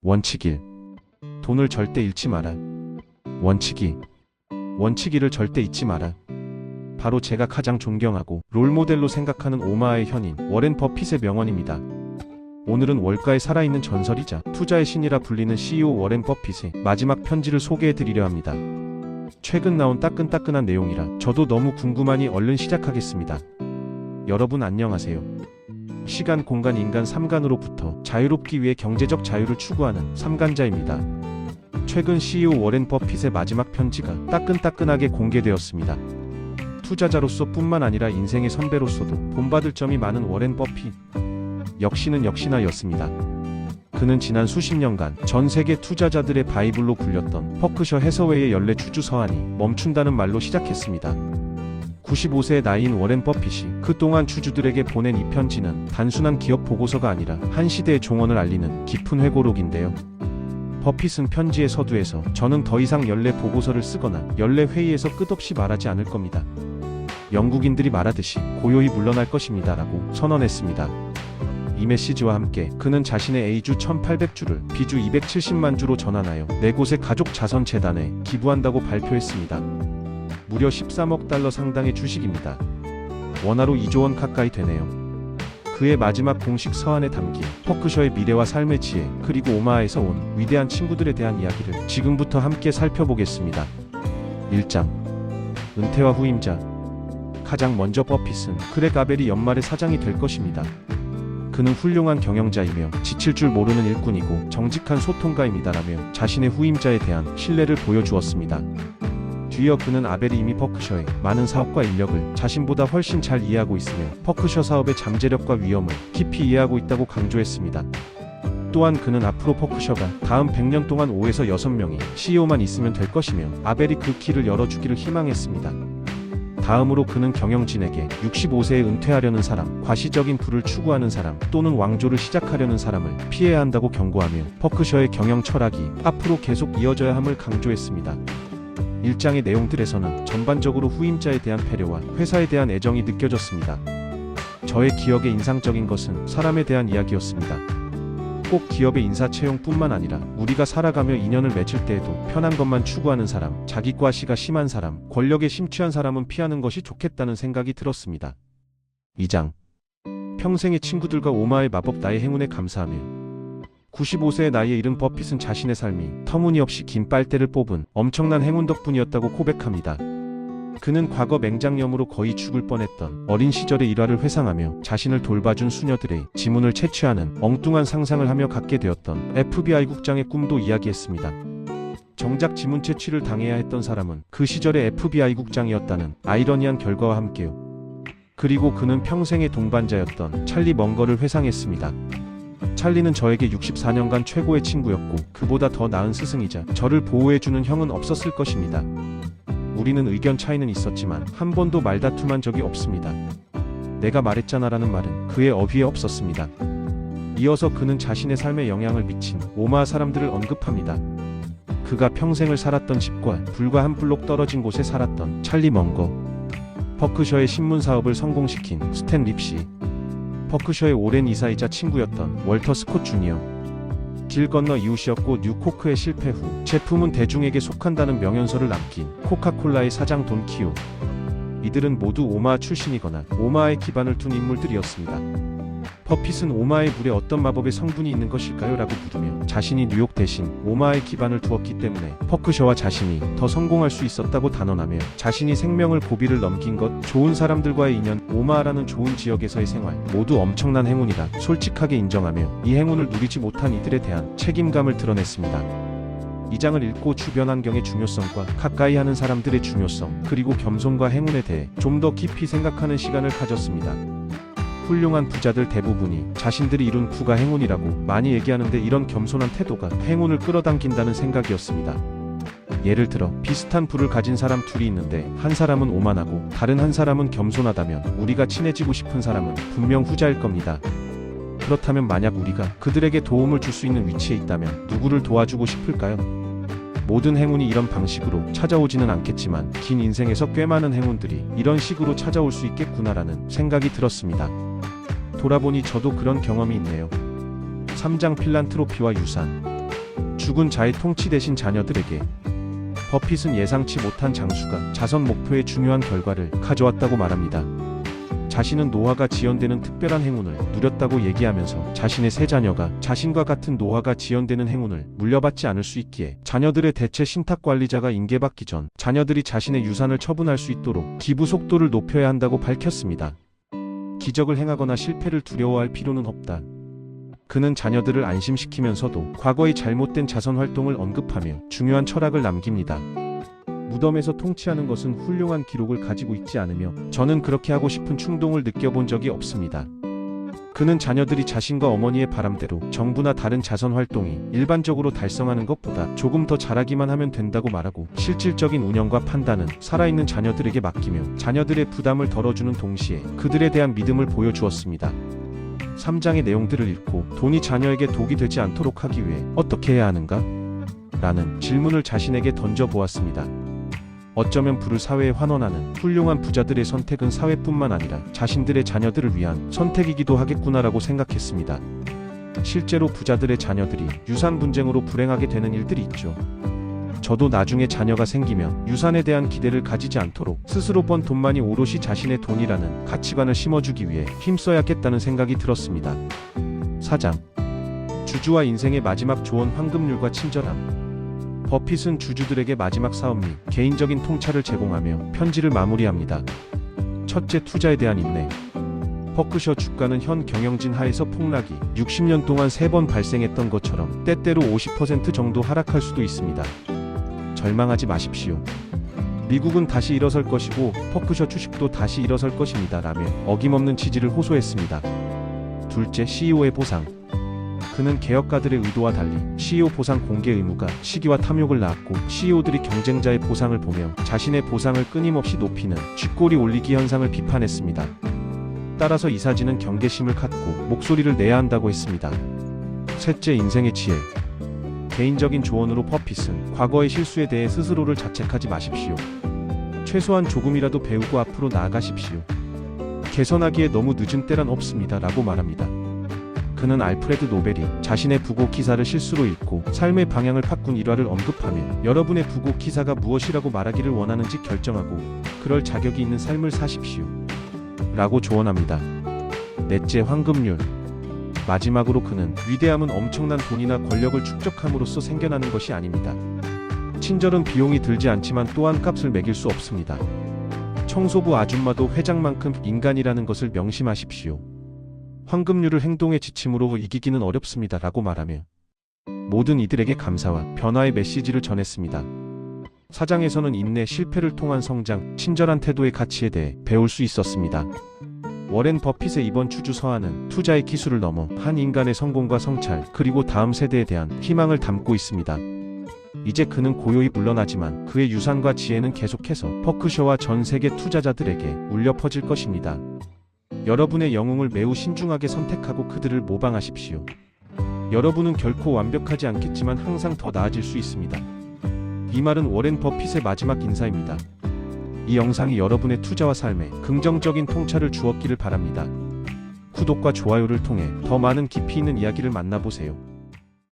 원칙 1. 돈을 절대 잃지 마라. 원칙 2. 원칙 1을 절대 잊지 마라. 바로 제가 가장 존경하고 롤모델로 생각하는 오마아의 현인 워렌 버핏의 명언입니다. 오늘은 월가에 살아있는 전설이자 투자의 신이라 불리는 CEO 워렌 버핏의 마지막 편지를 소개해드리려 합니다. 최근 나온 따끈따끈한 내용이라 저도 너무 궁금하니 얼른 시작하겠습니다. 여러분 안녕하세요. 시간, 공간, 인간 3간으로부터 자유롭기 위해 경제적 자유를 추구하는 3간자입니다. 최근 CEO 워렌 버핏의 마지막 편지가 따끈따끈하게 공개되었습니다. 투자자로서 뿐만 아니라 인생의 선배로서도 본받을 점이 많은 워렌 버핏. 역시나였습니다. 그는 지난 수십 년간 전 세계 투자자들의 바이블로 불렸던 버크셔 해서웨이의 연례 주주 서한이 멈춘다는 말로 시작했습니다. 95세의 나이인 워렌 버핏이 그동안 주주들에게 보낸 이 편지는 단순한 기업 보고서가 아니라 한 시대의 종언을 알리는 깊은 회고록인데요. 버핏은 편지의 서두에서 저는 더 이상 연례 보고서를 쓰거나 연례 회의에서 끝없이 말하지 않을 겁니다. 영국인들이 말하듯이 고요히 물러날 것입니다 라고 선언했습니다. 이 메시지와 함께 그는 자신의 A주 1800주를 B주 270만 주로 전환하여 4곳의 가족 자선 재단에 기부한다고 발표했습니다. 무려 13억 달러 상당의 주식입니다. 원화로 2조 원 가까이 되네요. 그의 마지막 공식 서한에 담긴 버크셔의 미래와 삶의 지혜, 그리고 오마하에서 온 위대한 친구들에 대한 이야기를 지금부터 함께 살펴보겠습니다. 1장. 은퇴와 후임자. 가장 먼저 버핏은 그렉 아벨이 연말에 사장이 될 것입니다. 그는 훌륭한 경영자이며 지칠 줄 모르는 일꾼이고 정직한 소통가입니다라며 자신의 후임자에 대한 신뢰를 보여주었습니다. 뒤이어 그는 아벨이 이미 버크셔의 많은 사업과 인력을 자신보다 훨씬 잘 이해하고 있으며 버크셔 사업의 잠재력과 위험을 깊이 이해하고 있다고 강조했습니다. 또한 그는 앞으로 버크셔가 다음 100년 동안 5에서 6명의 CEO만 있으면 될 것이며 아벨이 그 길을 열어주기를 희망했습니다. 다음으로 그는 경영진에게 65세에 은퇴하려는 사람, 과시적인 부를 추구하는 사람 또는 왕조를 시작하려는 사람을 피해야 한다고 경고하며 버크셔의 경영 철학이 앞으로 계속 이어져야 함을 강조했습니다. 1장의 내용들에서는 전반적으로 후임자에 대한 배려와 회사에 대한 애정이 느껴졌습니다. 저의 기억에 인상적인 것은 사람에 대한 이야기였습니다. 꼭 기업의 인사 채용뿐만 아니라 우리가 살아가며 인연을 맺을 때에도 편한 것만 추구하는 사람, 자기과시가 심한 사람, 권력에 심취한 사람은 피하는 것이 좋겠다는 생각이 들었습니다. 2장. 평생의 친구들과 오마의 마법 나의 행운에 감사하며. 95세의 나이에 이른 버핏은 자신의 삶이 터무니없이 긴 빨대를 뽑은 엄청난 행운 덕분이었다고 고백합니다. 그는 과거 맹장염으로 거의 죽을 뻔했던 어린 시절의 일화를 회상하며 자신을 돌봐준 수녀들의 지문을 채취하는 엉뚱한 상상을 하며 갖게 되었던 FBI 국장의 꿈도 이야기했습니다. 정작 지문 채취를 당해야 했던 사람은 그 시절의 FBI 국장이었다는 아이러니한 결과와 함께요. 그리고 그는 평생의 동반자였던 찰리 먼거를 회상했습니다. 찰리는 저에게 64년간 최고의 친구였고 그보다 더 나은 스승이자 저를 보호해주는 형은 없었을 것입니다. 우리는 의견 차이는 있었지만 한 번도 말다툼한 적이 없습니다. 내가 말했잖아라는 말은 그의 어휘에 없었습니다. 이어서 그는 자신의 삶에 영향을 미친 오마하 사람들을 언급합니다. 그가 평생을 살았던 집과 불과 한 블록 떨어진 곳에 살았던 찰리 먼거, 버크셔의 신문 사업을 성공시킨 스탠 립시, 버크셔의 오랜 이사이자 친구였던 월터 스콧 주니어, 길 건너 이웃이었고 뉴코크의 실패 후 제품은 대중에게 속한다는 명연서를 남긴 코카콜라의 사장 돈 키오. 이들은 모두 오마하 출신이거나 오마하에 기반을 둔 인물들이었습니다. 버핏은 오마하의 물에 어떤 마법의 성분이 있는 것일까요? 라고 물으며 자신이 뉴욕 대신 오마하에 기반을 두었기 때문에 버크셔와 자신이 더 성공할 수 있었다고 단언하며 자신이 생명을 고비를 넘긴 것, 좋은 사람들과의 인연, 오마하라는 좋은 지역에서의 생활 모두 엄청난 행운이라 솔직하게 인정하며 이 행운을 누리지 못한 이들에 대한 책임감을 드러냈습니다. 이 장을 읽고 주변 환경의 중요성과 가까이 하는 사람들의 중요성, 그리고 겸손과 행운에 대해 좀 더 깊이 생각하는 시간을 가졌습니다. 훌륭한 부자들 대부분이 자신들이 이룬 부가 행운이라고 많이 얘기하는데 이런 겸손한 태도가 행운을 끌어당긴다는 생각이었습니다. 예를 들어 비슷한 부를 가진 사람 둘이 있는데 한 사람은 오만하고 다른 한 사람은 겸손하다면 우리가 친해지고 싶은 사람은 분명 후자일 겁니다. 그렇다면 만약 우리가 그들에게 도움을 줄 수 있는 위치에 있다면 누구를 도와주고 싶을까요? 모든 행운이 이런 방식으로 찾아오지는 않겠지만 긴 인생에서 꽤 많은 행운들이 이런 식으로 찾아올 수 있겠구나라는 생각이 들었습니다. 돌아보니 저도 그런 경험이 있네요. 3장 필란트로피와 유산. 죽은 자의 통치 대신 자녀들에게. 버핏은 예상치 못한 장수가 자선 목표의 중요한 결과를 가져왔다고 말합니다. 자신은 노화가 지연되는 특별한 행운을 누렸다고 얘기하면서 자신의 세 자녀가 자신과 같은 노화가 지연되는 행운을 물려받지 않을 수 있기에 자녀들의 대체 신탁관리자가 인계받기 전 자녀들이 자신의 유산을 처분할 수 있도록 기부 속도를 높여야 한다고 밝혔습니다. 기적을 행하거나 실패를 두려워할 필요는 없다. 그는 자녀들을 안심시키면서도 과거의 잘못된 자선 활동을 언급하며 중요한 철학을 남깁니다. 무덤에서 통치하는 것은 훌륭한 기록을 가지고 있지 않으며 저는 그렇게 하고 싶은 충동을 느껴본 적이 없습니다. 그는 자녀들이 자신과 어머니의 바람대로 정부나 다른 자선 활동이 일반적으로 달성하는 것보다 조금 더 잘하기만 하면 된다고 말하고 실질적인 운영과 판단은 살아있는 자녀들에게 맡기며 자녀들의 부담을 덜어주는 동시에 그들에 대한 믿음을 보여주었습니다. 3장의 내용들을 읽고 돈이 자녀에게 독이 되지 않도록 하기 위해 어떻게 해야 하는가? 라는 질문을 자신에게 던져보았습니다. 어쩌면 부를 사회에 환원하는 훌륭한 부자들의 선택은 사회뿐만 아니라 자신들의 자녀들을 위한 선택이기도 하겠구나라고 생각했습니다. 실제로 부자들의 자녀들이 유산 분쟁으로 불행하게 되는 일들이 있죠. 저도 나중에 자녀가 생기면 유산에 대한 기대를 가지지 않도록 스스로 번 돈만이 오롯이 자신의 돈이라는 가치관을 심어주기 위해 힘써야겠다는 생각이 들었습니다. 4장. 주주와 인생의 마지막 조언. 황금률과 친절함. 버핏은 주주들에게 마지막 사업 및 개인적인 통찰을 제공하며 편지를 마무리합니다. 첫째, 투자에 대한 인내. 버크셔 주가는 현 경영진 하에서 폭락이 60년 동안 3번 발생했던 것처럼 때때로 50% 정도 하락할 수도 있습니다. 절망하지 마십시오. 미국은 다시 일어설 것이고 버크셔 주식도 다시 일어설 것입니다. 라며 어김없는 지지를 호소했습니다. 둘째, CEO의 보상. 그는 개혁가들의 의도와 달리 CEO 보상 공개 의무가 시기와 탐욕을 낳았고 CEO들이 경쟁자의 보상을 보며 자신의 보상을 끊임없이 높이는 쥐꼬리 올리기 현상을 비판했습니다. 따라서 이사진은 경계심을 갖고 목소리를 내야 한다고 했습니다. 셋째, 인생의 지혜. 개인적인 조언으로 버핏은 과거의 실수에 대해 스스로를 자책하지 마십시오. 최소한 조금이라도 배우고 앞으로 나아가십시오. 개선하기에 너무 늦은 때란 없습니다. 라고 말합니다. 그는 알프레드 노벨이 자신의 부고 기사를 실수로 읽고 삶의 방향을 바꾼 일화를 언급하며 여러분의 부고 기사가 무엇이라고 말하기를 원하는지 결정하고 그럴 자격이 있는 삶을 사십시오. 라고 조언합니다. 넷째, 황금률. 마지막으로 그는 위대함은 엄청난 돈이나 권력을 축적함으로써 생겨나는 것이 아닙니다. 친절은 비용이 들지 않지만 또한 값을 매길 수 없습니다. 청소부 아줌마도 회장만큼 인간이라는 것을 명심하십시오. 황금률을 행동의 지침으로 이기기는 어렵습니다. 라고 말하며 모든 이들에게 감사와 변화의 메시지를 전했습니다. 4장에서는 인내, 실패를 통한 성장, 친절한 태도의 가치에 대해 배울 수 있었습니다. 워렌 버핏의 이번 주주 서한은 투자의 기술을 넘어 한 인간의 성공과 성찰, 그리고 다음 세대에 대한 희망을 담고 있습니다. 이제 그는 고요히 물러나지만 그의 유산과 지혜는 계속해서 버크셔와 전 세계 투자자들에게 울려 퍼질 것입니다. 여러분의 영웅을 매우 신중하게 선택하고 그들을 모방하십시오. 여러분은 결코 완벽하지 않겠지만 항상 더 나아질 수 있습니다. 이 말은 워렌 버핏의 마지막 인사입니다. 이 영상이 여러분의 투자와 삶에 긍정적인 통찰을 주었기를 바랍니다. 구독과 좋아요를 통해 더 많은 깊이 있는 이야기를 만나보세요.